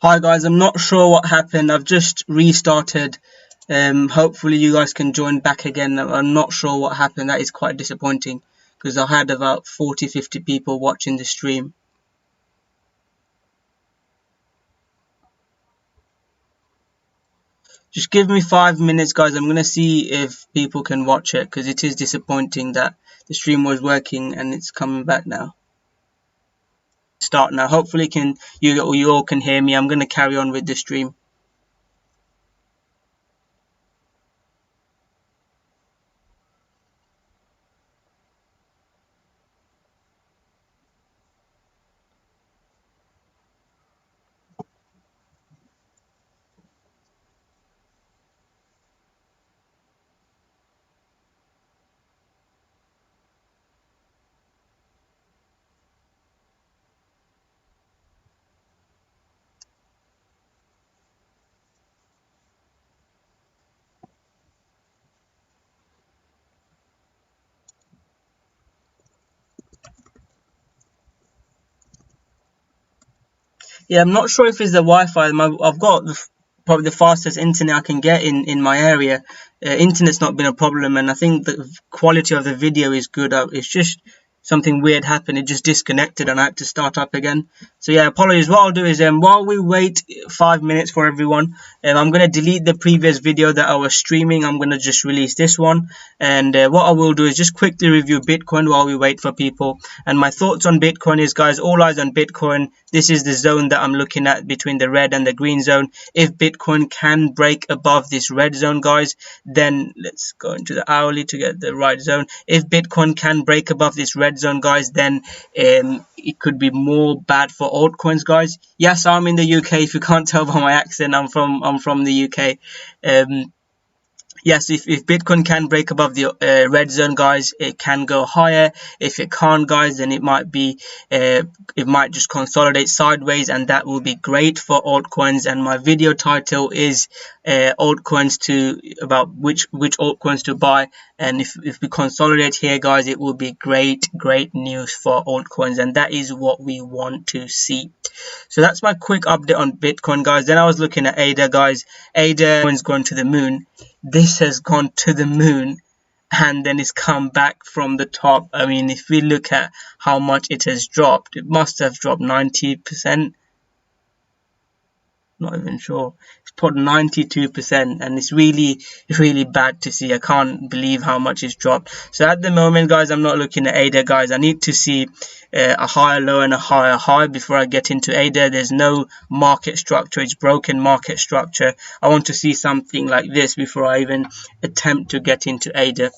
Hi guys, I'm not sure what happened. I've just restarted. Hopefully you guys can join back again. I'm not sure what happened. That is quite disappointing because I had about 40-50 people watching the stream. Just give me 5 minutes guys. I'm gonna see if people can watch it because it is disappointing that the stream was working and it's coming back now. Start now. Hopefully you all can hear me. I'm gonna carry on with the stream. Yeah, I'm not sure if it's the Wi-Fi. I've got probably the fastest internet I can get in my area. Internet's not been a problem, and I think the quality of the video is good. It's just something weird happened. It just disconnected, and I had to start up again. So yeah, apologies. What I'll do is while we wait 5 minutes for everyone, I'm gonna delete the previous video that I was streaming. I'm gonna just release this one, and what I will do is just quickly review Bitcoin while we wait for people. And my thoughts on Bitcoin is, guys, all eyes on Bitcoin. This is the zone that I'm looking at between the red and the green zone. If Bitcoin can break above this red zone, guys, then let's go into the hourly to get the right zone. If Bitcoin can break above this red zone, guys, then it could be more bad for altcoins, guys. Yes, I'm in the UK. If you can't tell by my accent, I'm from the UK. Yes, if Bitcoin can break above the red zone, guys, it can go higher. If it can't, guys, then it might just consolidate sideways, and that will be great for altcoins. And my video title is about which altcoins to buy. And if we consolidate here, guys, it will be great news for altcoins, and that is what we want to see. So that's my quick update on Bitcoin, guys. Then I was looking at ADA, guys. ADA is going to the moon. This has gone to the moon and then it's come back from the top. I mean, if we look at how much it has dropped, it must have dropped 90%. Not even sure. It's put 92%, and it's really bad to see. I can't believe how much it's dropped. So at the moment, guys, I'm not looking at ADA, guys. I need to see a higher low and a higher high before I get into ADA. There's no market structure. It's broken market structure. I want to see something like this before I even attempt to get into ADA.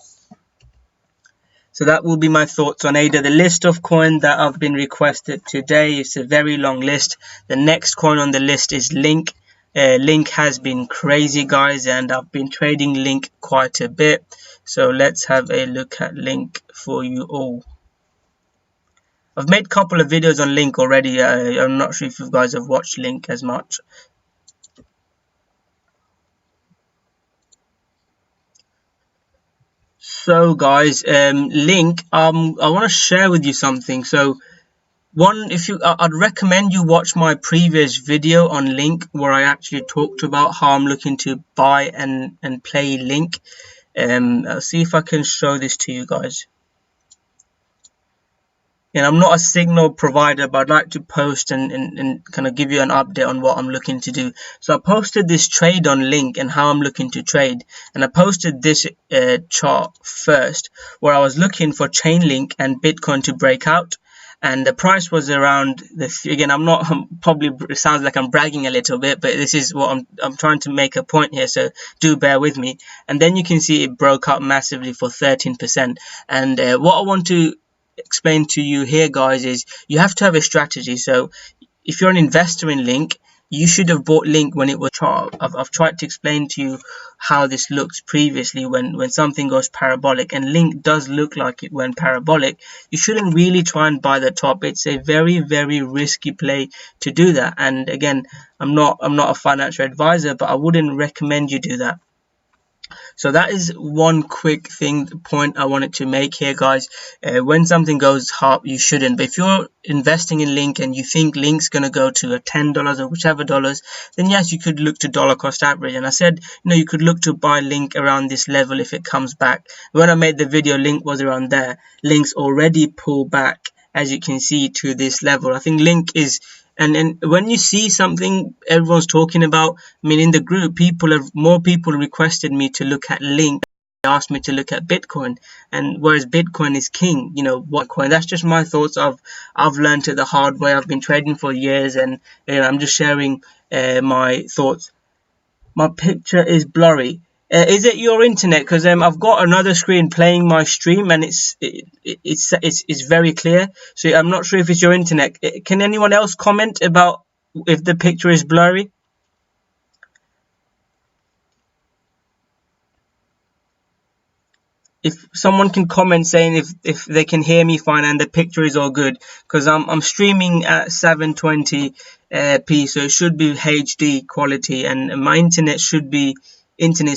So that will be my thoughts on ADA. The list of coins that have been requested today is a very long list. The next coin on the list is Link. Link has been crazy, guys, and I've been trading Link quite a bit. So let's have a look at Link for you all. I've made a couple of videos on Link already. I'm not sure if you guys have watched Link as much. So guys, Link, I want to share with you something. So I'd recommend you watch my previous video on Link, where I actually talked about how I'm looking to buy and play Link. I'll see if I can show this to you guys. And I'm not a signal provider, but I'd like to post and kind of give you an update on what I'm looking to do. So I posted this trade on Link and how I'm looking to trade. And I posted this chart first, where I was looking for Chainlink and Bitcoin to break out. And the price was around again, probably it sounds like I'm bragging a little bit, but this is what I'm trying to make a point here, so do bear with me. And then you can see it broke up massively for 13%. And what I want to explain to you here, guys, is you have to have a strategy. So if you're an investor in Link, you should have bought Link when it was chart. I've tried to explain to you how this looks previously when something goes parabolic, and Link does look like it went parabolic. You shouldn't really try and buy the top. It's a very risky play to do that. And again, I'm not a financial advisor, but I wouldn't recommend you do that. So that is one quick point I wanted to make here, guys. When something goes up, you shouldn't. But if you're investing in Link and you think Link's going to go to a $10 or whichever dollars, then yes, you could look to dollar cost average. And I said, you could look to buy Link around this level if it comes back. When I made the video, Link was around there. Link's already pulled back, as you can see, to this level. I think Link is, and when you see something everyone's talking about, I mean, in the group, more people requested me to look at Link. They asked me to look at Bitcoin, and whereas Bitcoin is king, what coin? That's just my thoughts. I've learned it the hard way. I've been trading for years, and I'm just sharing my thoughts. My picture is blurry. Is it your internet? Because I've got another screen playing my stream, and it's very clear. So I'm not sure if it's your internet. Can anyone else comment about if the picture is blurry? If someone can comment saying if they can hear me fine and the picture is all good, because I'm streaming at 720p, so it should be HD quality, and my internet's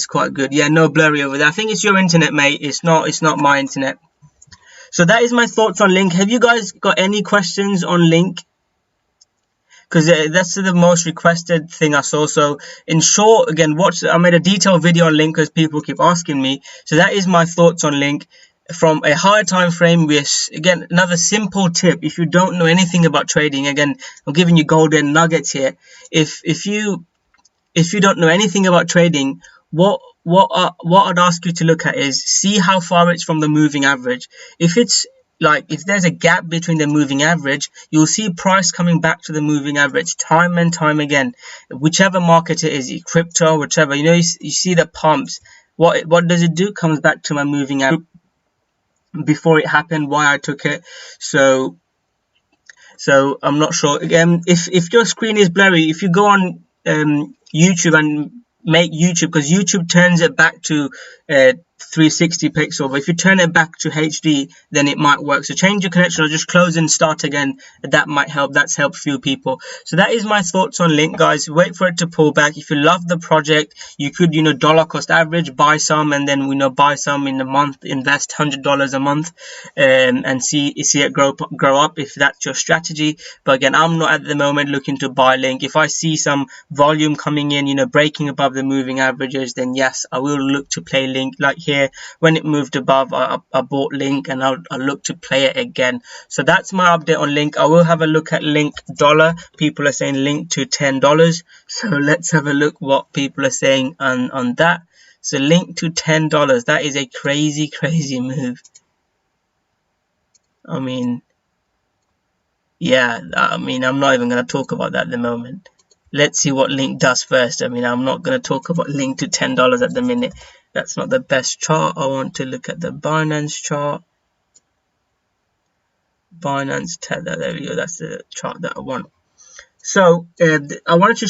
quite good. Yeah, no blurry over there. I think it's your internet, mate. It's not my internet. So that is my thoughts on Link. Have you guys got any questions on Link? Because that's the most requested thing I saw. So in short, again, I made a detailed video on Link because people keep asking me. So that is my thoughts on Link from a higher time frame. Again, another simple tip: if you don't know anything about trading, again, I'm giving you golden nuggets here. If you don't know anything about trading, what I'd ask you to look at is see how far it's from the moving average. If there's a gap between the moving average, you'll see price coming back to the moving average time and time again. Whichever market it is, crypto, whichever, you see the pumps. What does it do? Comes back to my moving average. Before it happened, why I took it. So I'm not sure. Again, if your screen is blurry, if you go on YouTube and make YouTube, because YouTube turns it back to 360 pixel, but if you turn it back to HD, then it might work. So change your connection or just close and start again. That might help. That's helped few people. So that is my thoughts on Link, guys. Wait for it to pull back. If you love the project, you could dollar cost average, buy some, and then buy some in a month, invest $100 a month, and see it grow up if that's your strategy. But again, I'm not at the moment looking to buy Link. If I see some volume coming in, breaking above the moving averages, then yes, I will look to play Link. Like here, when it moved above, I bought Link, and I'll look to play it again. So that's my update on Link. I will have a look at Link dollar. People are saying Link to $10. So let's have a look what people are saying on that. So Link to $10. That is a crazy move. I mean, yeah, I'm not even going to talk about that at the moment. Let's see what Link does first. I'm not going to talk about Link to $10 at the minute. That's not the best chart. I want to look at the Binance chart. Binance Tether. There we go. That's the chart that I want. So I wanted to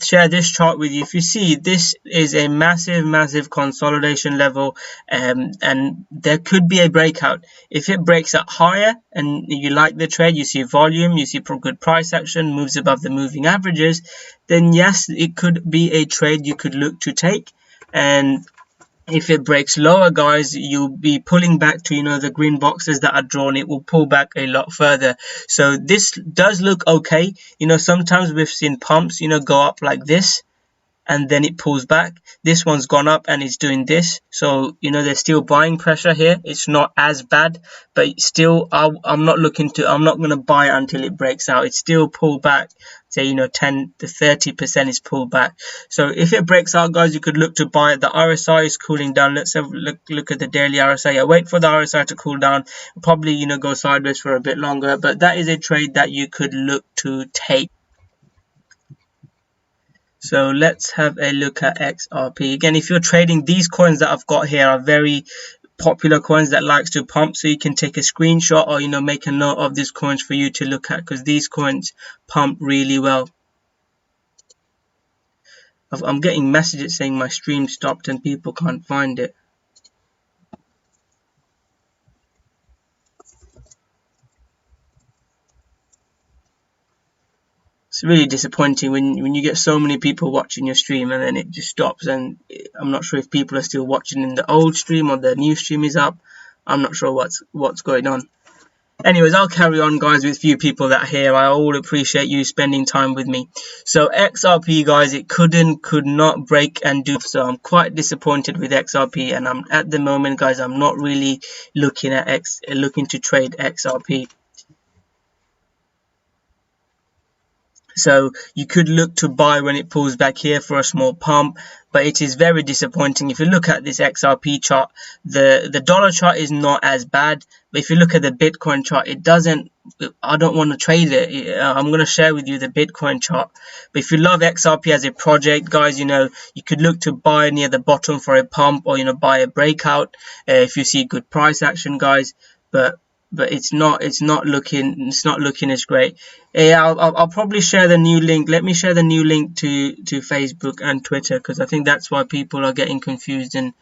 share this chart with you. If you see, this is a massive consolidation level, and there could be a breakout. If it breaks up higher and you like the trade, you see volume, you see good price action, moves above the moving averages, then yes, it could be a trade you could look to take. And if it breaks lower, guys, you'll be pulling back to the green boxes that are drawn. It will pull back a lot further. So this does look okay. Sometimes we've seen pumps go up like this, and then it pulls back. This one's gone up and it's doing this. So there's still buying pressure here. It's not as bad, but still I'm not going to buy it until it breaks out. It's still pulled back. Say 10 to 30% is pulled back. So if it breaks out, guys, you could look to buy it. The RSI is cooling down. Let's have a look at the daily RSI. Yeah, wait for the RSI to cool down. Probably go sideways for a bit longer, but that is a trade that you could look to take. So let's have a look at XRP. Again, if you're trading, these coins that I've got here are very popular coins that likes to pump, so you can take a screenshot or make a note of these coins for you to look at, because these coins pump really well. I'm getting messages saying my stream stopped and people can't find it. It's really disappointing when you get so many people watching your stream and then it just stops, and I'm not sure if people are still watching in the old stream or the new stream is up. I'm not sure what's going on. Anyways, I'll carry on, guys, with few people that are here. I all appreciate you spending time with me. So XRP, guys, it could not break and do so. I'm quite disappointed with XRP, and I'm at the moment, guys, I'm not really looking to trade XRP. So you could look to buy when it pulls back here for a small pump, but it is very disappointing. If you look at this XRP chart, the dollar chart is not as bad, but if you look at the Bitcoin chart, I don't want to trade it. I'm going to share with you the Bitcoin chart. But if you love XRP as a project, guys, you could look to buy near the bottom for a pump, or buy a breakout if you see good price action, guys. But it's not looking as great. Yeah, I'll probably share the new link. Let me share the new link to Facebook and Twitter, because I think that's why people are getting confused and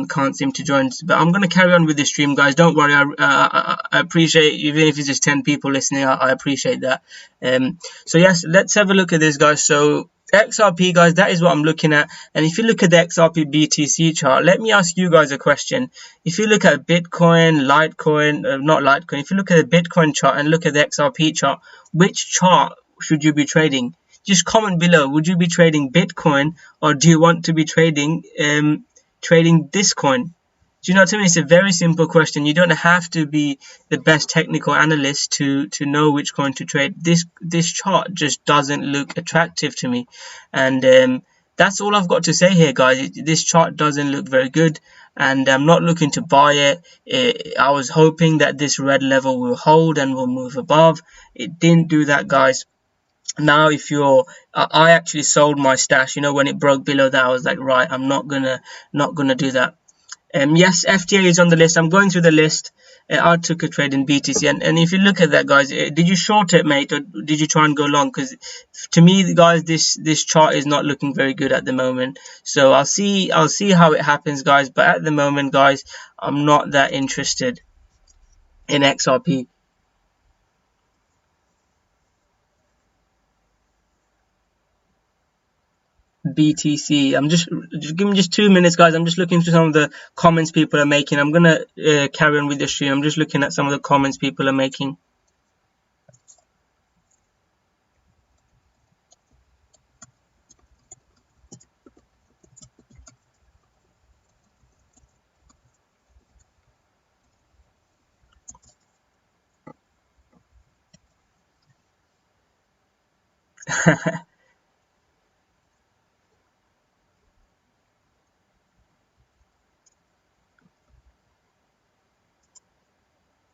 can't seem to join. But I'm going to carry on with the stream, guys. Don't worry. I appreciate, even if it's just 10 people listening, I appreciate that. So yes, let's have a look at this, guys. So XRP, guys, that is what I'm looking at. And if you look at the XRP BTC chart, let me ask you guys a question. If you look at Bitcoin, Litecoin, not Litecoin, if you look at the Bitcoin chart and look at the XRP chart, which chart should you be trading? Just comment below. Would you be trading Bitcoin, or do you want to be trading this coin? Do you know what I mean? It's a very simple question. You don't have to be the best technical analyst to know which coin to trade. This chart just doesn't look attractive to me, and that's all I've got to say here, guys. This chart doesn't look very good, and I'm not looking to buy it. I was hoping that this red level will hold and will move above. It didn't do that, guys. Now, I actually sold my stash. When it broke below that, I was like, right, I'm not gonna do that. Yes, FTA is on the list. I'm going through the list. I took a trade in BTC, and if you look at that, guys, did you short it, mate, or did you try and go long? Because to me, guys, this chart is not looking very good at the moment. So I'll see how it happens, guys. But at the moment, guys, I'm not that interested in XRP. BTC. Just give me just 2 minutes, guys. I'm just looking through some of the comments people are making. I'm gonna carry on with the stream. I'm just looking at some of the comments people are making.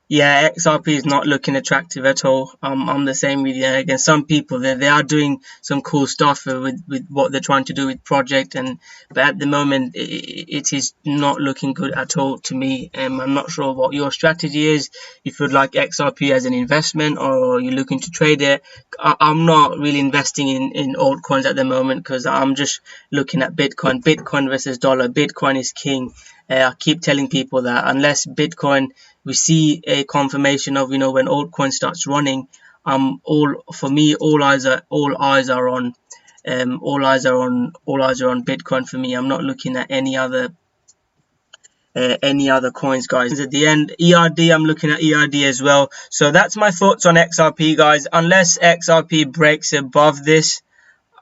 Yeah, XRP is not looking attractive at all. I'm the same with you. Again, some people they are doing some cool stuff with what they're trying to do with project, but at the moment it is not looking good at all to me. I'm not sure what your strategy is. If you'd like XRP as an investment, or you're looking to trade it. I'm not really investing in altcoins at the moment, because I'm just looking at Bitcoin versus dollar. Bitcoin is king. I keep telling people that unless Bitcoin, we see a confirmation of when altcoin starts running, all eyes are on Bitcoin for me. I'm not looking at any other coins, guys. At the end, ERD, I'm looking at ERD as well. So that's my thoughts on XRP, guys. Unless XRP breaks above this,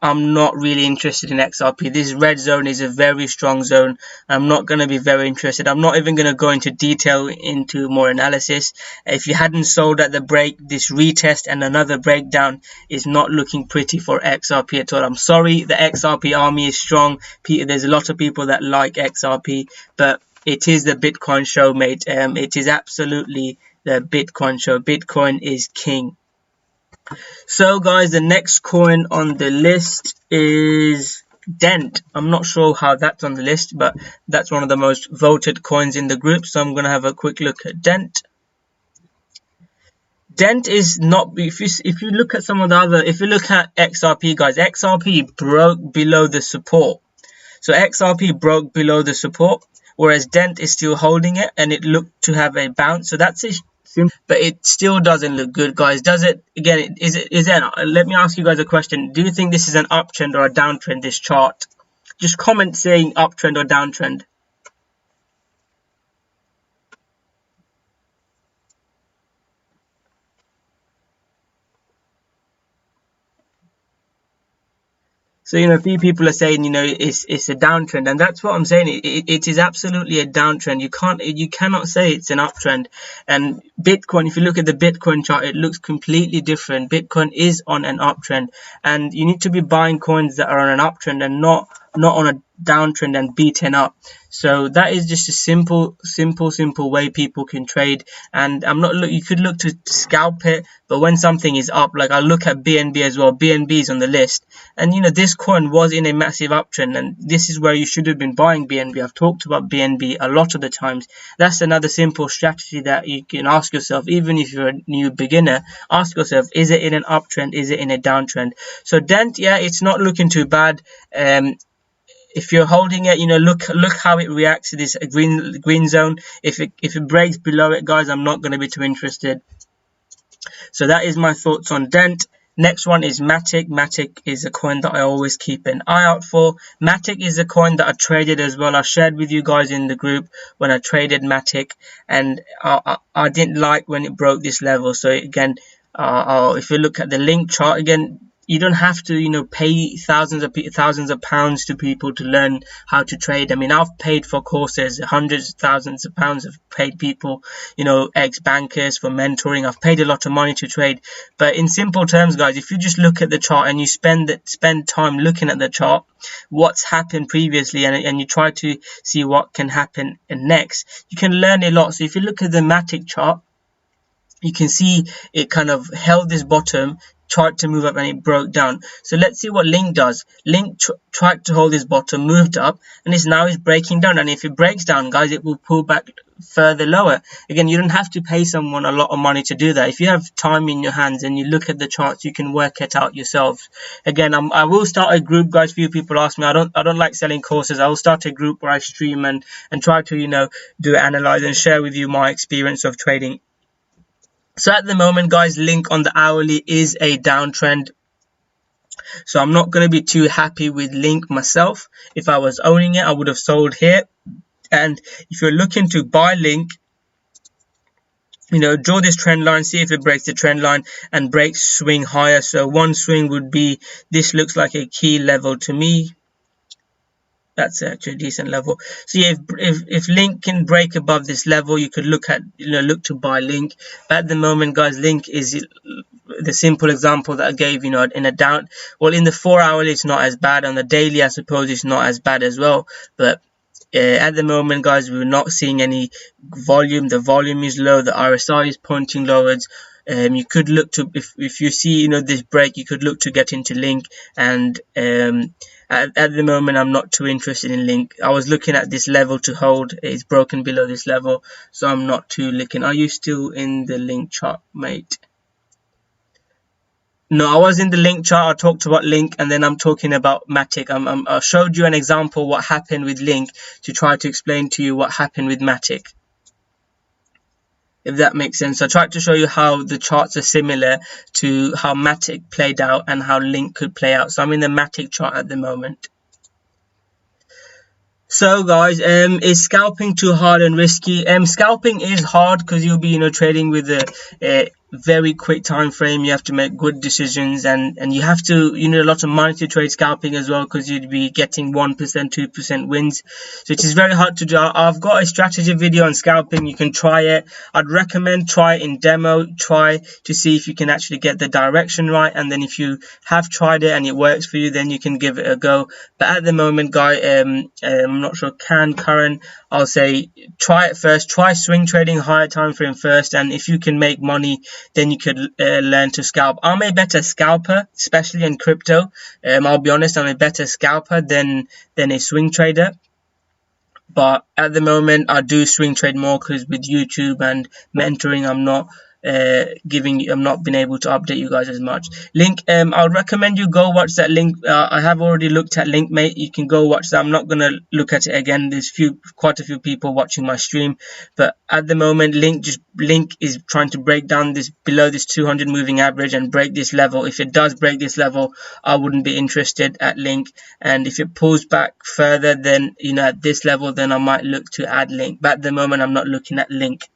I'm not really interested in XRP. This red zone is a very strong zone. I'm not going to be very interested. I'm not even going to go into detail into more analysis. If you hadn't sold at the break, this retest and another breakdown is not looking pretty for XRP at all. I'm sorry, the XRP army is strong. There's a lot of people that like XRP, but it is the Bitcoin show, mate. It is absolutely the Bitcoin show. Bitcoin is king. So, guys, the next coin on the list is Dent. I'm not sure how that's on the list, but that's one of the most voted coins in the group. So I'm going to have a quick look at Dent. Dent is not, if you look at some of the other, if you look at XRP, guys, XRP broke below the support. So XRP broke below the support, whereas Dent is still holding it, and it looked to have a bounce. So that's but it still doesn't look good, guys. Does it? Again, let me ask you guys a question. Do you think this is an uptrend or a downtrend, this chart? Just comment saying uptrend or downtrend. So, a few people are saying, it's a downtrend, and that's what I'm saying. It is absolutely a downtrend. You cannot say it's an uptrend. And Bitcoin, if you look at the Bitcoin chart, it looks completely different. Bitcoin is on an uptrend, and you need to be buying coins that are on an uptrend and not on a downtrend and beaten up. So that is just a simple way people can trade. And you could look to scalp it, but when something is up, like I look at BNB as well. BNB is on the list, and this coin was in a massive uptrend, and this is where you should have been buying BNB. I've talked about BNB a lot of the times. That's another simple strategy that you can ask yourself, even if you're a new beginner. Ask yourself, is it in an uptrend? Is it in a downtrend? So Dent, yeah, it's not looking too bad. If you're holding it, look how it reacts to this green zone. If it breaks below it, guys, I'm not going to be too interested. So that is my thoughts on Dent. Next one is Matic. Matic is a coin that I always keep an eye out for. Matic is a coin that I traded as well. I shared with you guys in the group when I traded Matic, and I didn't like when it broke this level. So again, if you look at the link chart again, you don't have to, pay thousands of pounds to people to learn how to trade. I mean, I've paid for courses, hundreds of thousands of pounds of paid people, ex-bankers for mentoring. I've paid a lot of money to trade. But in simple terms, guys, if you just look at the chart and you spend time looking at the chart, what's happened previously, and you try to see what can happen next, you can learn a lot. So if you look at the Matic chart, you can see it kind of held this bottom, tried to move up, and it broke down. So let's see what Link does. Link tried to hold this bottom, moved up, and now is breaking down. And if it breaks down, guys, it will pull back further lower. Again, you don't have to pay someone a lot of money to do that. If you have time in your hands and you look at the charts, you can work it out yourselves. Again, I will start a group, guys. Few people ask me. I don't like selling courses. I will start a group where I stream and try to do analyze and share with you my experience of trading. So at the moment, guys, Link on the hourly is a downtrend. So I'm not going to be too happy with Link myself. If I was owning it, I would have sold here. And if you're looking to buy Link, draw this trend line, see if it breaks the trend line and breaks, swing higher. So one swing would be, this looks like a key level to me. That's actually a decent level. So yeah, if Link can break above this level, you could look to buy Link. But at the moment, guys, Link is the simple example that I gave. In a down, well, in the 4 hourly it's not as bad. On the daily, I suppose it's not as bad as well. But at the moment, guys, we're not seeing any volume. The volume is low. The RSI is pointing lowards. You could look to, if you see this break, you could look to get into Link. And at the moment, I'm not too interested in Link. I was looking at this level to hold. It's broken below this level, so I'm not too looking. Are you still in the Link chart, mate? No, I was in the Link chart. I talked about Link, and then I'm talking about Matic. I showed you an example what happened with Link to try to explain to you what happened with Matic, if that makes sense. I tried to show you how the charts are similar to how Matic played out and how Link could play out. So I'm in the Matic chart at the moment. So guys, is scalping too hard and risky? Scalping is hard because you'll be trading with a very quick time frame. You have to make good decisions, and you have to need a lot of money to trade scalping as well, because you'd be getting 1%, 2% wins. So it is very hard to do. I've got a strategy video on scalping. You can try it. I'd recommend try it in demo. Try to see if you can actually get the direction right, and then if you have tried it and it works for you, then you can give it a go. But at the moment, guys, I'm not sure. Karen, I'll say try it first. Try swing trading higher time frame first, and if you can make money, then you could learn to scalp. I'm a better scalper, especially in crypto. I'll be honest, I'm a better scalper than a swing trader. But at the moment, I do swing trade more because with YouTube and mentoring, I'm not I'm not been able to update you guys as much. Link, I would recommend you go watch that link. I have already looked at Link, mate. You can go watch that. I'm not gonna look at it again. There's quite a few people watching my stream, but at the moment, Link is trying to break down this below this 200 moving average and break this level. If it does break this level, I wouldn't be interested at Link. And if it pulls back further, then at this level, then I might look to add Link. But at the moment, I'm not looking at Link.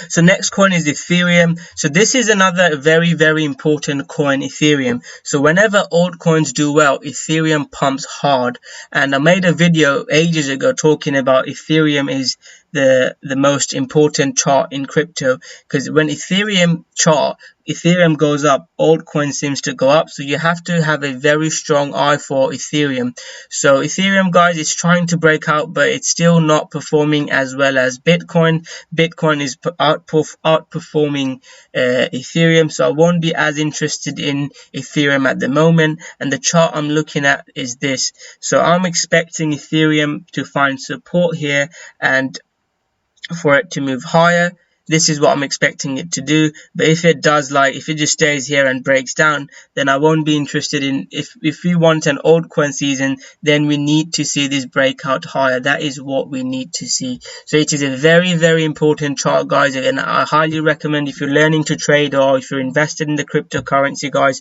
So next coin is Ethereum. So this is another very, very important coin, Ethereum. So whenever altcoins do well, Ethereum pumps hard. And I made a video ages ago talking about Ethereum is the most important chart in crypto, because when Ethereum goes up, altcoin seems to go up. So you have to have a very strong eye for Ethereum. So Ethereum, guys, is trying to break out, but it's still not performing as well as Bitcoin. Bitcoin is outperforming Ethereum, so I won't be as interested in Ethereum at the moment. And the chart I'm looking at is this. So I'm expecting Ethereum to find support here and for it to move higher. This is what I'm expecting it to do. But if it does, if it just stays here and breaks down, then I won't be interested in. If we want an altcoin season, then we need to see this breakout higher. That is what we need to see. So it is a very, very important chart, guys. And I highly recommend, if you're learning to trade or if you're invested in the cryptocurrency, guys,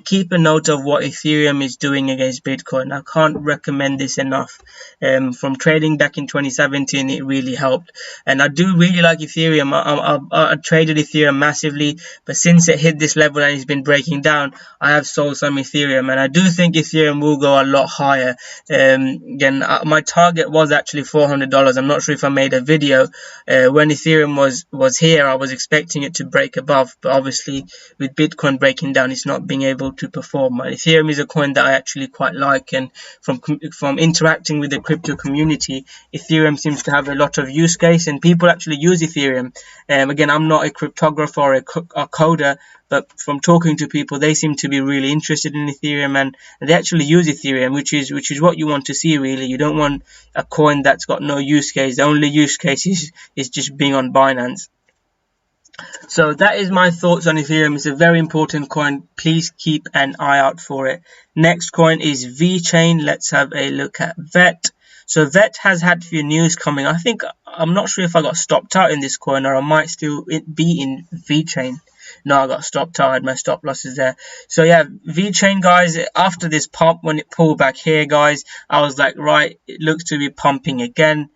keep a note of what Ethereum is doing against Bitcoin. I can't recommend this enough. From trading back in 2017, it really helped. And I do really like Ethereum. I traded Ethereum massively, but since it hit this level and it's been breaking down, I have sold some Ethereum, and I do think Ethereum will go a lot higher. Again, my target was actually $400. I'm not sure if I made a video when Ethereum was here. I was expecting it to break above, but obviously with Bitcoin breaking down, it's not being able to perform. Ethereum is a coin that I actually quite like, and from interacting with the crypto community, Ethereum seems to have a lot of use case, and people actually use Ethereum. Again, I'm not a cryptographer or a coder, but from talking to people, they seem to be really interested in Ethereum, and they actually use Ethereum, which is what you want to see, really. You don't want a coin that's got no use case. The only use case is just being on Binance. So that is my thoughts on Ethereum. It's a very important coin. Please keep an eye out for it. Next coin is VeChain. Let's have a look at VET. So VET has had a few news coming. I'm not sure if I got stopped out in this coin, or I might still be in VeChain. No, I got stopped out. I had my stop losses there. So yeah, VeChain, guys, after this pump, when it pulled back here, guys, I was like, right, it looks to be pumping again.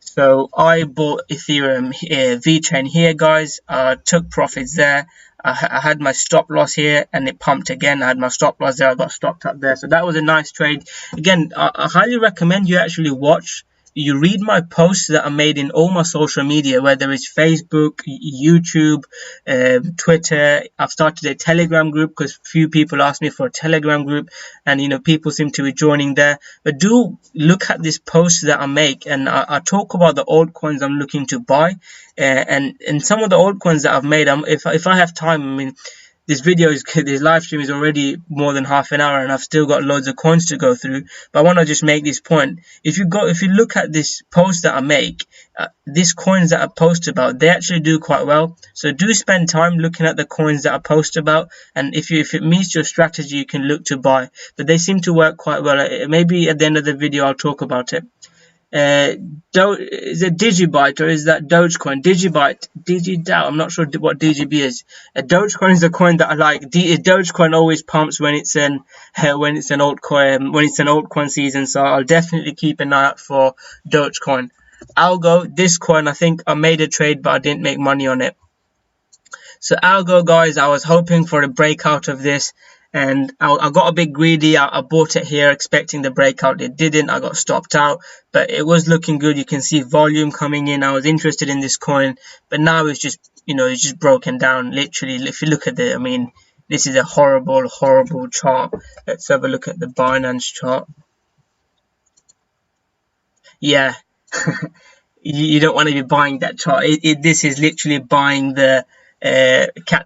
So I bought Ethereum here, VeChain here, guys. Took profits there. I had my stop loss here, and it pumped again. I had my stop loss there. I got stopped up there. So that was a nice trade. Again, I highly recommend you actually you read my posts that are made in all my social media, whether it's Facebook, YouTube, Twitter. I've started a Telegram group because few people asked me for a Telegram group, and people seem to be joining there. But do look at this post that I make, and I talk about the altcoins I'm looking to buy, and some of the altcoins that I've made. If I have time, this live stream is already more than half an hour, and I've still got loads of coins to go through. But I want to just make this point. If you look at this post that I make, these coins that I post about, they actually do quite well. So do spend time looking at the coins that I post about, and if it meets your strategy, you can look to buy. But they seem to work quite well. Maybe at the end of the video, I'll talk about it. Is it Digibyte or is that Dogecoin? DigiDAO. I'm not sure what DGB is. Dogecoin is a coin that I like. Dogecoin always pumps when it's an altcoin season. So I'll definitely keep an eye out for Dogecoin. Algo, this coin, I think I made a trade, but I didn't make money on it. So Algo, guys, I was hoping for a breakout of this, and I got a bit greedy. I bought it here expecting the breakout. It didn't. I got stopped out, but it was looking good. You can see volume coming in. I was interested in this coin, but now it's just broken down. Literally, if you look at it, this is a horrible chart. Let's have a look at the Binance chart. Yeah. You don't want to be buying that chart. This is literally buying the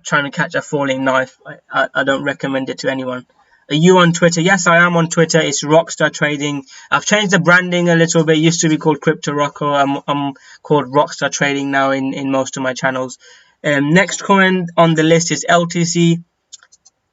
trying to catch a falling knife. I don't recommend it to anyone. Are you on Twitter? Yes, I am on Twitter. It's Rockstar Trading. I've changed the branding a little bit. It used to be called cryptorocko. I'm called Rockstar Trading now in most of my channels. Next coin on the list is LTC.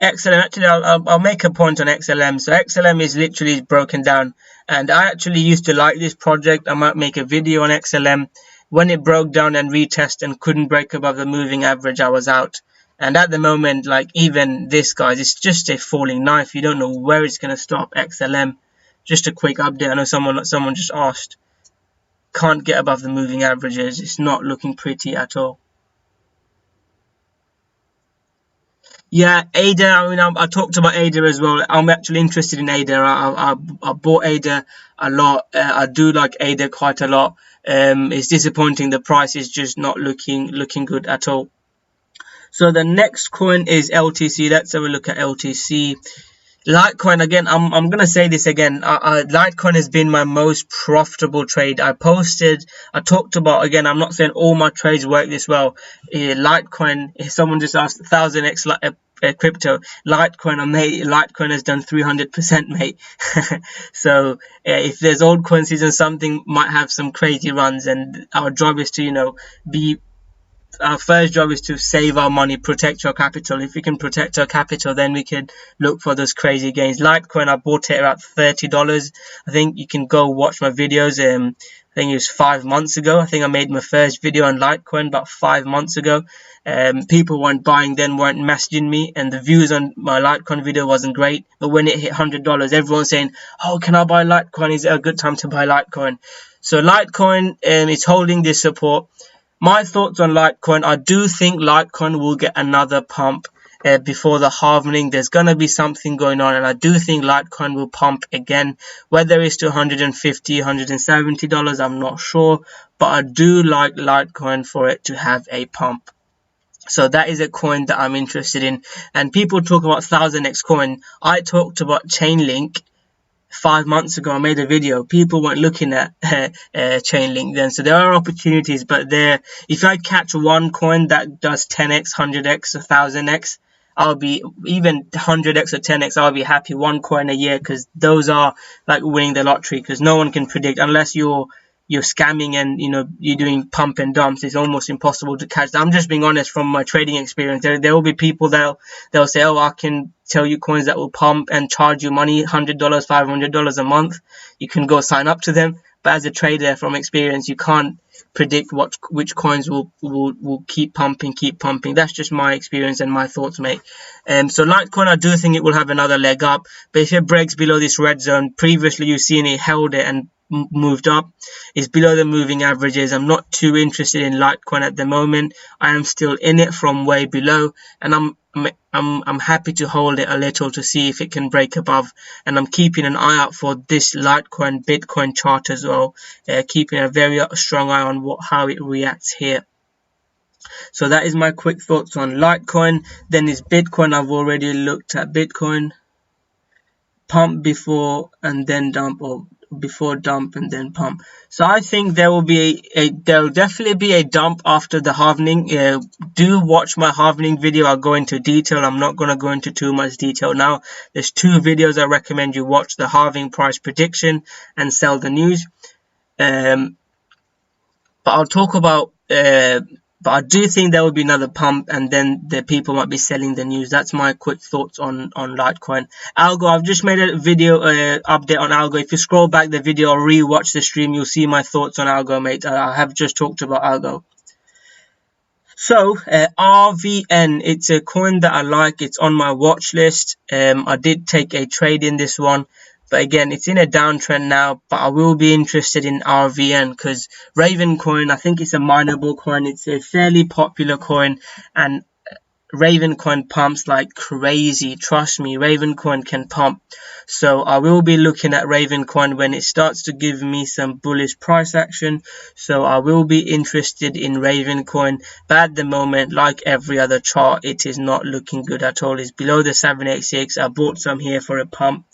XLM, actually, I'll make a point on XLM. So XLM is literally broken down, and I actually used to like this project. I might make a video on XLM. When it broke down and retest and couldn't break above the moving average, I was out. And at the moment, like even this, guys, it's just a falling knife. You don't know where it's going to stop. XLM. Just a quick update. I know someone just asked. Can't get above the moving averages. It's not looking pretty at all. Yeah, ADA. I mean, I talked about ADA as well. I'm actually interested in ADA. I bought ADA a lot. I do like ADA quite a lot. It's disappointing. The price is just not looking good at all. So the next coin is LTC. Let's have a look at LTC. Litecoin, again, I'm gonna say this again. Litecoin has been my most profitable trade. I talked about, again, I'm not saying all my trades work this well. Litecoin, someone just asked 1000x crypto. Litecoin has done 300%, mate. So if there's altcoin season, something might have some crazy runs, and our job is to, our first job is to save our money, protect our capital. If we can protect our capital, then we can look for those crazy gains. Litecoin, I bought it at $30. I think you can go watch my videos. I think it was 5 months ago. I think I made my first video on Litecoin about 5 months ago. People weren't buying then, weren't messaging me, and the views on my Litecoin video wasn't great. But when it hit $100, everyone's saying, "Oh, can I buy Litecoin? Is it a good time to buy Litecoin?" So Litecoin is holding this support. My thoughts on Litecoin, I do think Litecoin will get another pump before the halving. There's going to be something going on, and I do think Litecoin will pump again. Whether it's to $150, $170, I'm not sure, but I do like Litecoin for it to have a pump. So that is a coin that I'm interested in. And people talk about 1000x coin. I talked about Chainlink 5 months ago. I made a video. People weren't looking at Chainlink then, so there are opportunities, but if I catch one coin that does 10x, 100x, 1000x, I'll be, even 100x or 10x, I'll be happy. One coin a year, because those are like winning the lottery, because no one can predict unless you're scamming and you're doing pump and dumps. It's almost impossible to catch. I'm just being honest from my trading experience. There will be people they'll say, "Oh, I can tell you coins that will pump and charge you money, $100, $500 a month. You can go sign up to them." But as a trader, from experience, you can't predict which coins will keep pumping. That's just my experience and my thoughts, mate. So Litecoin, I do think it will have another leg up, but if it breaks below this red zone, previously you've seen it held it and moved up, is below the moving averages. I'm not too interested in Litecoin at the moment. I am still in it from way below, and I'm happy to hold it a little to see if it can break above, and I'm keeping an eye out for this Litecoin Bitcoin chart as well, keeping a very strong eye on how it reacts here. So that is my quick thoughts on Litecoin. Then is Bitcoin. I've already looked at Bitcoin. Pump before and then dump, or before dump and then pump. So I think there will definitely be a dump after the halving. Do watch my halving video. I'll go into detail. I'm not going to go into too much detail now. There's 2 videos I recommend you watch: the halving price prediction and sell the news. But I'll talk about but I do think there will be another pump, and then the people might be selling the news. That's my quick thoughts on Litecoin. Algo, I've just made a video update on Algo. If you scroll back the video or rewatch the stream, you'll see my thoughts on Algo, mate. I have just talked about Algo. So RVN, it's a coin that I like. It's on my watch list. I did take a trade in this one, but again, it's in a downtrend now. But I will be interested in RVN because Raven coin, I think it's a mineable coin. It's a fairly popular coin, and Raven coin pumps like crazy. Trust me, Raven coin can pump. So I will be looking at Raven coin when it starts to give me some bullish price action. So I will be interested in Raven coin. But at the moment, like every other chart, it is not looking good at all. It's below the 786. I bought some here for a pump.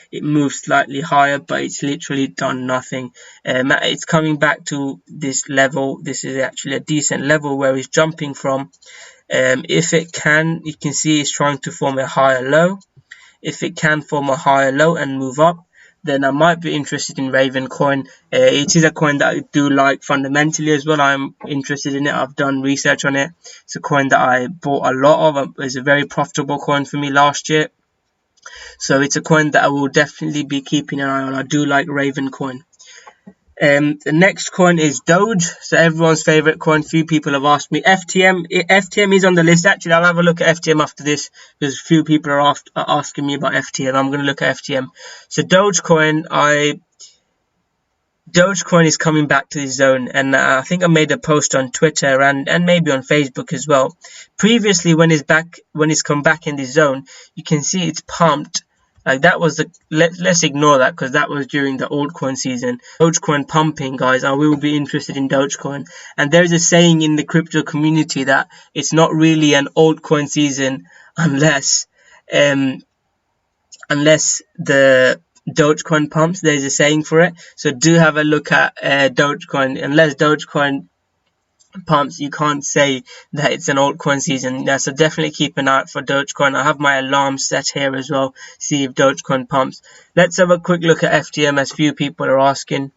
It moved slightly higher, but it's literally done nothing. It's coming back to this level. This is actually a decent level where it's jumping from. If it can, you can see it's trying to form a higher low. If it can form a higher low and move up, then I might be interested in Raven Coin. It is a coin that I do like fundamentally as well. I'm interested in it. I've done research on it. It's a coin that I bought a lot of. It's a very profitable coin for me last year. So it's a coin that I will definitely be keeping an eye on. I do like Raven Coin. The next coin is Doge, so everyone's favorite coin. Few people have asked me. FTM is on the list. Actually, I'll have a look at FTM after this because few people are asking me about FTM. I'm going to look at FTM. So Dogecoin is coming back to this zone, and I think I made a post on Twitter and maybe on Facebook as well. Previously, when it's come back in this zone, you can see it's pumped. Like that was let's ignore that because that was during the altcoin season. Dogecoin pumping, guys. I will be interested in Dogecoin. And there's a saying in the crypto community that it's not really an altcoin season unless the Dogecoin pumps. There's a saying for it. So do have a look at Dogecoin. Unless Dogecoin pumps, you can't say that it's an altcoin season. Yeah, so definitely keep an eye out for Dogecoin. I have my alarm set here as well, see if Dogecoin pumps. Let's have a quick look at FTM, as few people are asking.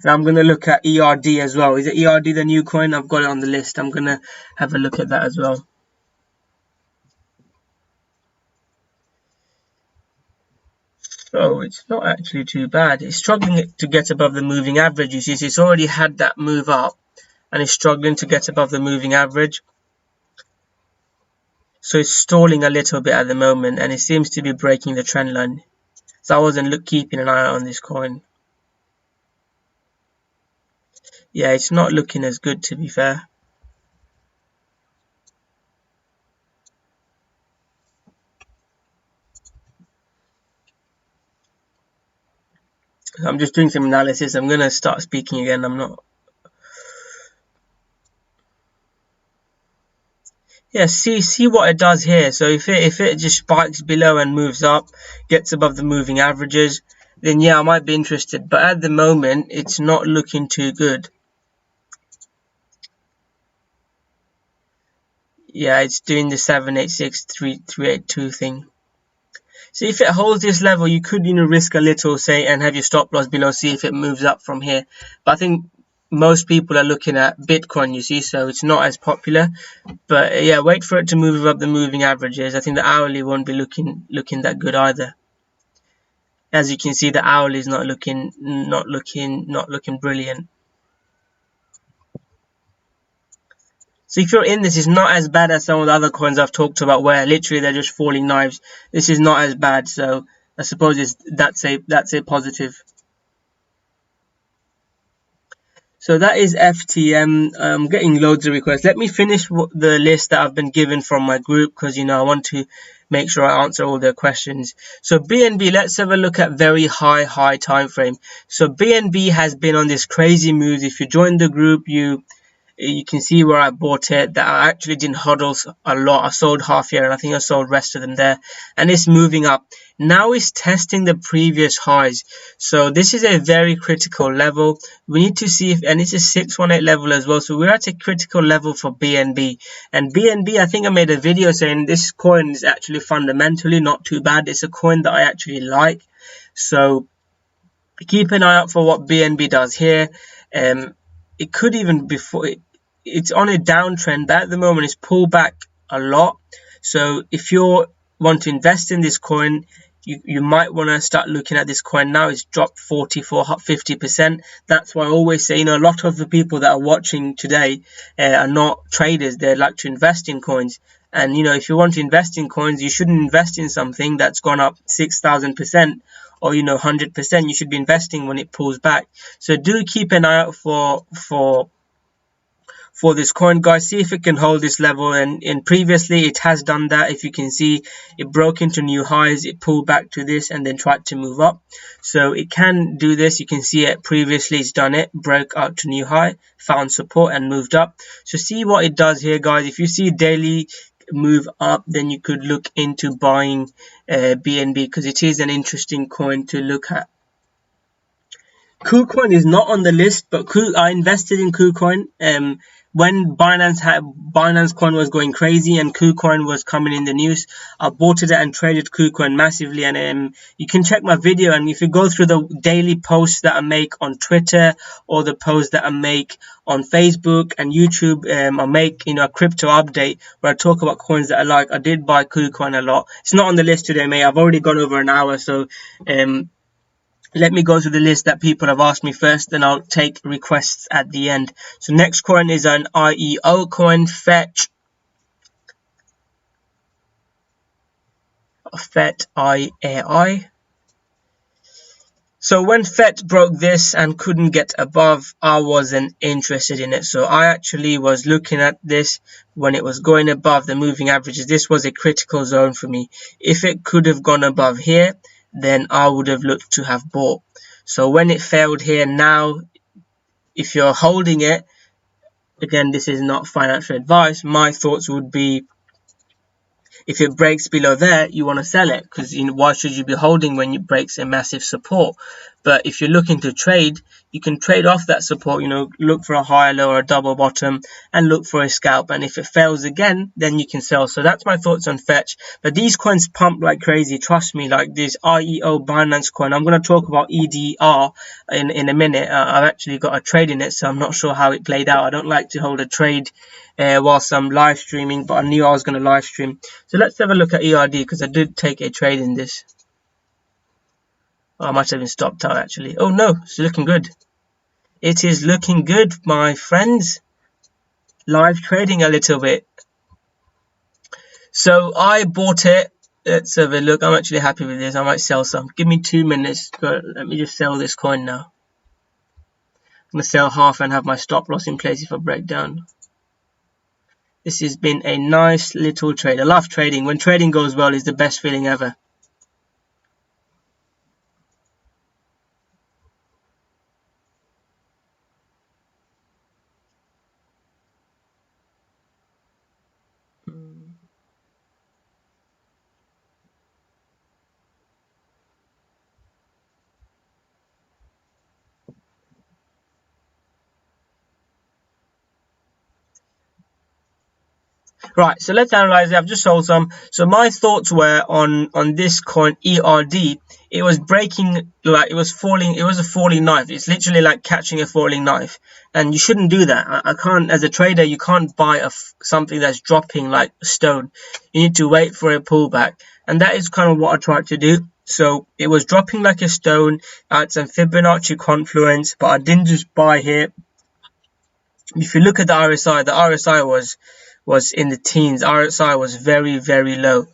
And I'm going to look at ERD as well. Is it ERD the new coin? I've got it on the list. I'm going to have a look at that as well. So it's not actually too bad. It's struggling to get above the moving average. You see, so it's already had that move up and it's struggling to get above the moving average. So it's stalling a little bit at the moment and it seems to be breaking the trend line. So I wasn't keeping an eye on this coin. Yeah, it's not looking as good, to be fair. I'm just doing some analysis. I'm going to start speaking again. I'm not. Yeah, see what it does here. So if it just spikes below and moves up, gets above the moving averages, then yeah, I might be interested. But at the moment, it's not looking too good. Yeah, it's doing the 786-382 thing. So if it holds this level, you could risk a little, say, and have your stop loss below, see if it moves up from here. But I think most people are looking at Bitcoin, you see, so it's not as popular. But yeah, wait for it to move up the moving averages. I think the hourly won't be looking that good either. As you can see, the hourly is not looking brilliant. So if you're in this, it's not as bad as some of the other coins I've talked about where literally they're just falling knives. This is not as bad, so I suppose that's a positive. So that is FTM. I'm getting loads of requests. Let me finish the list that I've been given from my group because I want to make sure I answer all their questions. So BNB, let's have a look at very high time frame. So BNB has been on this crazy move. If you join the group, you can see where I bought it, that I actually didn't hodl a lot. I sold half here and I think I sold the rest of them there, and it's moving up. Now it's testing the previous highs, so this is a very critical level. We need to see if, and it's a 618 level as well, so we're at a critical level for BNB. And BNB, I think I made a video saying this coin is actually fundamentally not too bad. It's a coin that I actually like, so keep an eye out for what BNB does here. It could even it's on a downtrend, but at the moment it's pulled back a lot. So if you want to invest in this coin, you might want to start looking at this coin now. It's dropped 50%. That's why I always say, a lot of the people that are watching today are not traders. They like to invest in coins. And if you want to invest in coins, you shouldn't invest in something that's gone up 6,000% or 100%. You should be investing when it pulls back. So do keep an eye out for this coin, guys. See if it can hold this level, and previously it has done that. If you can see, it broke into new highs, it pulled back to this and then tried to move up, so it can do this. You can see it previously, it's done it, broke out to new high, found support and moved up. So see what it does here, guys. If you see daily move up, then you could look into buying BNB because it is an interesting coin to look at. KuCoin is not on the list, but I invested in KuCoin. when Binance Coin was going crazy and KuCoin was coming in the news, I bought it and traded KuCoin massively. And you can check my video, and if you go through the daily posts that I make on Twitter or the posts that I make on Facebook and YouTube, I make a crypto update where I talk about coins that I like. I did buy KuCoin a lot. It's not on the list today, mate. I've already gone over an hour, so let me go to the list that people have asked me first, then I'll take requests at the end. So next coin is an IEO coin, Fetch IAI. So when FET broke this and couldn't get above, I wasn't interested in it. So I actually was looking at this when it was going above the moving averages. This was a critical zone for me. If it could have gone above here, then I would have looked to have bought. So when it failed here, now if you're holding it, again, this is not financial advice, my thoughts would be, if it breaks below there, you want to sell it, because why should you be holding when it breaks a massive support? But if you're looking to trade, you can trade off that support, look for a higher low or a double bottom and look for a scalp. And if it fails again, then you can sell. So that's my thoughts on Fetch. But these coins pump like crazy. Trust me, like this IEO Binance coin. I'm going to talk about EDR in a minute. I've actually got a trade in it, so I'm not sure how it played out. I don't like to hold a trade whilst I'm live streaming, but I knew I was going to live stream. So let's have a look at ERD, because I did take a trade in this. Oh, I might have been stopped out actually. Oh no, it's looking good. It is looking good, my friends. Live trading a little bit. So I bought it. Let's have a look. I'm actually happy with this. I might sell some. Give me 2 minutes. Let me just sell this coin now. I'm going to sell half and have my stop loss in place if I break down. This has been a nice little trade. I love trading. When trading goes well, it's the best feeling ever. Right, so let's analyze it. I've just sold some. So my thoughts were on this coin ERD. It was breaking, like it was falling. It was a falling knife. It's literally like catching a falling knife, and you shouldn't do that. I can't, as a trader, you can't buy something that's dropping like a stone. You need to wait for a pullback, and that is kind of what I tried to do. So it was dropping like a stone at some Fibonacci confluence, but I didn't just buy here. If you look at the RSI was in the teens. RSI was very, very low.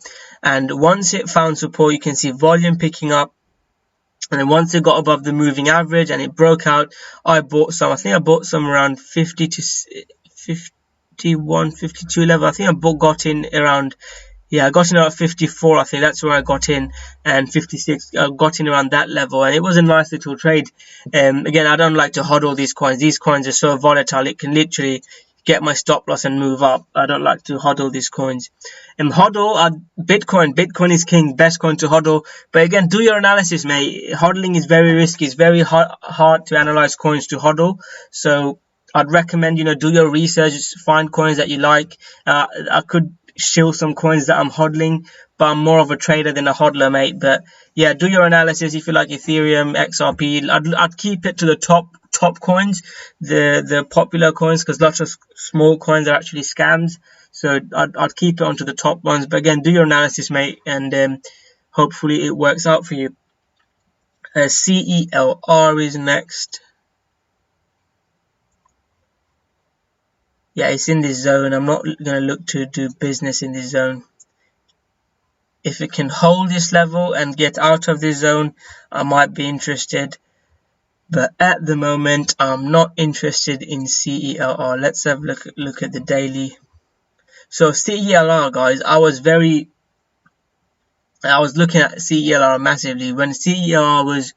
And once it found support, you can see volume picking up. And then once it got above the moving average and it broke out, I bought some. I think I bought some around 50 to 51, 52 level. I think I got in around, I got in around 54. I think that's where I got in, and 56. I got in around that level, and it was a nice little trade. Again, I don't like to hodl these coins. These coins are so volatile; it can literally get my stop loss and move up. I don't like to hodl these coins. And hodl Bitcoin. Bitcoin is king, best coin to hodl. But again, do your analysis, mate. Hodling is very risky. It's very hard to analyze coins to hodl. So I'd recommend, do your research, find coins that you like. I could shill some coins that I'm hodling, but I'm more of a trader than a hodler, mate. But yeah, do your analysis. If you like Ethereum, XRP, I'd keep it to the top coins, the popular coins, because lots of small coins are actually scams. So I'd keep it onto the top ones. But again, do your analysis, mate, and hopefully it works out for you. CELR is next. Yeah, it's in this zone. I'm not going to look to do business in this zone. If it can hold this level and get out of this zone, I might be interested. But at the moment, I'm not interested in CELR. Let's have a look at the daily. So CELR, guys, I was looking at CELR massively. When CELR was,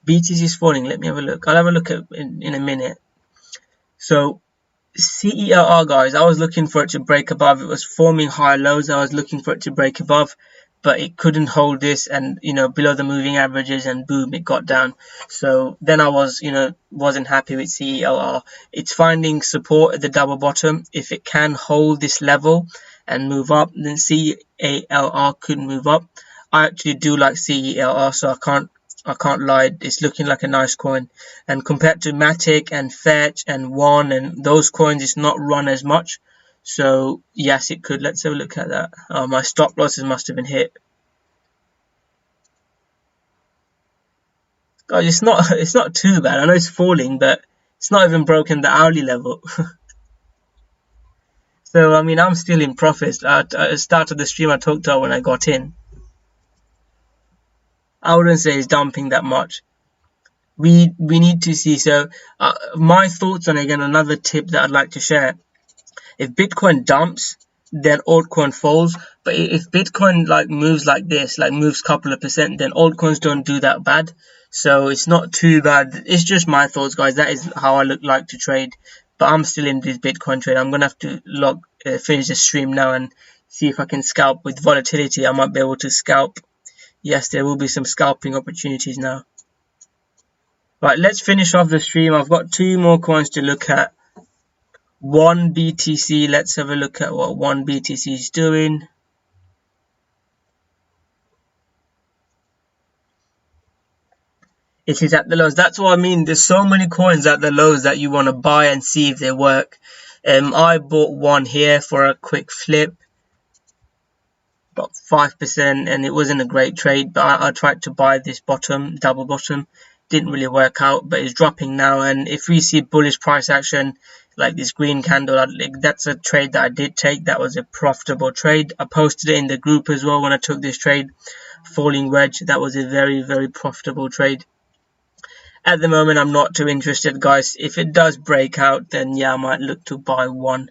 BTC is falling. Let me have a look. I'll have a look at in a minute. So CELR, guys, I was looking for it to break above. It was forming higher lows. I was looking for it to break above. but it couldn't hold this, and below the moving averages, and boom, it got down. So then I wasn't happy with CELR. It's finding support at the double bottom. If it can hold this level and move up, then CELR could move up. I actually do like CELR, so I can't lie, it's looking like a nice coin. And compared to Matic and Fetch and One and those coins, it's not run as much. So yes, it could. Let's have a look at that. My stop losses must have been hit. Guys, it's not too bad. I know it's falling, but it's not even broken the hourly level. So I mean, I'm still in profits. At the start of the stream, I talked about when I got in. I wouldn't say it's dumping that much. We need to see. So my thoughts on, again, another tip that I'd like to share. If Bitcoin dumps, then altcoin falls. But if Bitcoin moves like this, moves a couple of percent, then altcoins don't do that bad. So it's not too bad. It's just my thoughts, guys. That is how I like to trade. But I'm still in this Bitcoin trade. I'm gonna have to finish the stream now and see if I can scalp with volatility. I might be able to scalp. Yes, there will be some scalping opportunities now. Right, let's finish off the stream. I've got 2 more coins to look at. One BTC, let's have a look at what one BTC is doing. It is at the lows. That's what I mean. There's so many coins at the lows that you want to buy and see if they work. I bought one here for a quick flip, got 5%, and it wasn't a great trade, but I tried to buy this double bottom. Didn't really work out, but it's dropping now. And if we see bullish price action like this green candle, that's a trade that I did take. That was a profitable trade. I posted it in the group as well when I took this trade. Falling wedge, that was a very, very profitable trade. At the moment, I'm not too interested, guys. If it does break out, then yeah, I might look to buy one.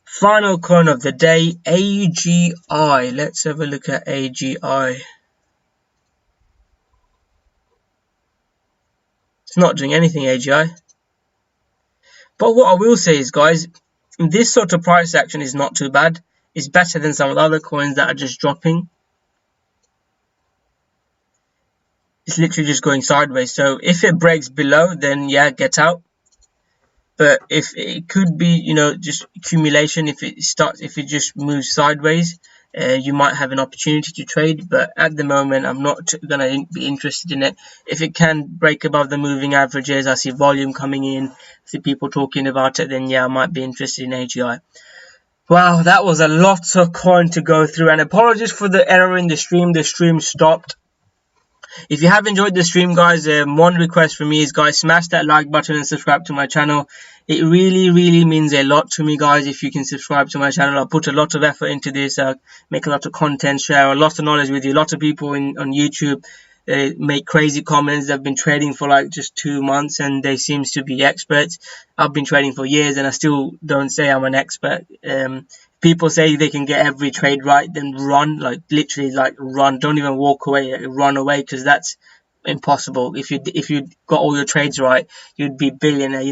Final coin of the day, AGI. Let's have a look at AGI. It's not doing anything, AGI. But what I will say is, guys, this sort of price action is not too bad. It's better than some of the other coins that are just dropping. It's literally just going sideways. So if it breaks below, then yeah, get out. But if it could be, just accumulation, if it just moves sideways, you might have an opportunity to trade. But at the moment, I'm not going to be interested in it. If it can break above the moving averages, I see volume coming in, I see people talking about it, then yeah, I might be interested in AGI. Wow, that was a lot of coin to go through, and apologies for the error in the stream. The stream stopped. If you have enjoyed the stream, guys, one request from me is, guys, smash that like button and subscribe to my channel. It really, really means a lot to me, guys, if you can subscribe to my channel. I put a lot of effort into this, make a lot of content, share a lot of knowledge with you. A lot of people on YouTube make crazy comments. They've been trading for just 2 months and they seem to be experts. I've been trading for years and I still don't say I'm an expert. People say they can get every trade right, then run, literally run. Don't even walk away, run away, because that's impossible. If you got all your trades right, you'd be billionaire.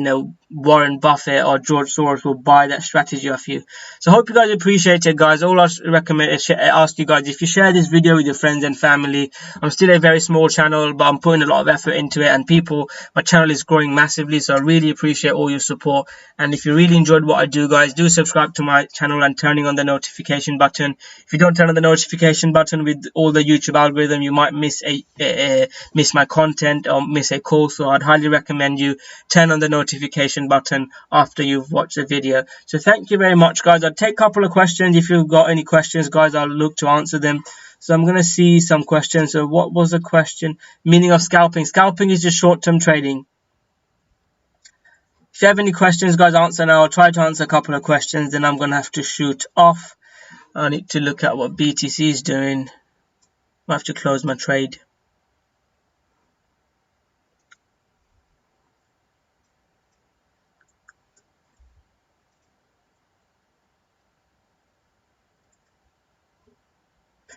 Warren Buffett or George Soros will buy that strategy off you. So I hope you guys appreciate it, guys. All I recommend is ask you guys, if you share this video with your friends and family. I'm still a very small channel, but I'm putting a lot of effort into it, and my channel is growing massively, so I really appreciate all your support. And if you really enjoyed what I do, guys, do subscribe to my channel and turning on the notification button. If you don't turn on the notification button with all the YouTube algorithm, you might miss my content or miss a call. So I'd highly recommend you turn on the notification button after you've watched the video. So thank you very much, guys. I'll take a couple of questions. If you've got any questions, guys, I'll look to answer them. So I'm going to see some questions. So what was the question? Meaning of scalping. Scalping is just short-term trading. If you have any questions, guys, answer now. I'll try to answer a couple of questions, then I'm going to have to shoot off. I need to look at what BTC is doing. I have to close my trade.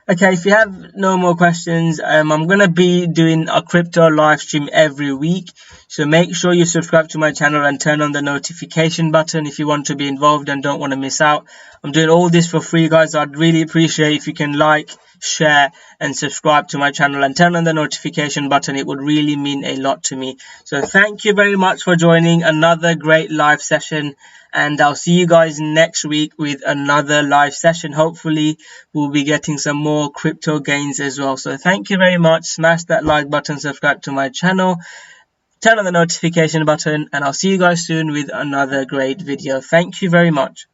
Okay, if you have no more questions, I'm going to be doing a crypto live stream every week. So make sure you subscribe to my channel and turn on the notification button if you want to be involved and don't want to miss out. I'm doing all this for free, guys. I'd really appreciate if you can like, share and subscribe to my channel and turn on the notification button. It would really mean a lot to me. So thank you very much for joining another great live session, and I'll see you guys next week with another live session. Hopefully we'll be getting some more crypto gains as well. So thank you very much. Smash that like button, subscribe to my channel, turn on the notification button, and I'll see you guys soon with another great video. Thank you very much.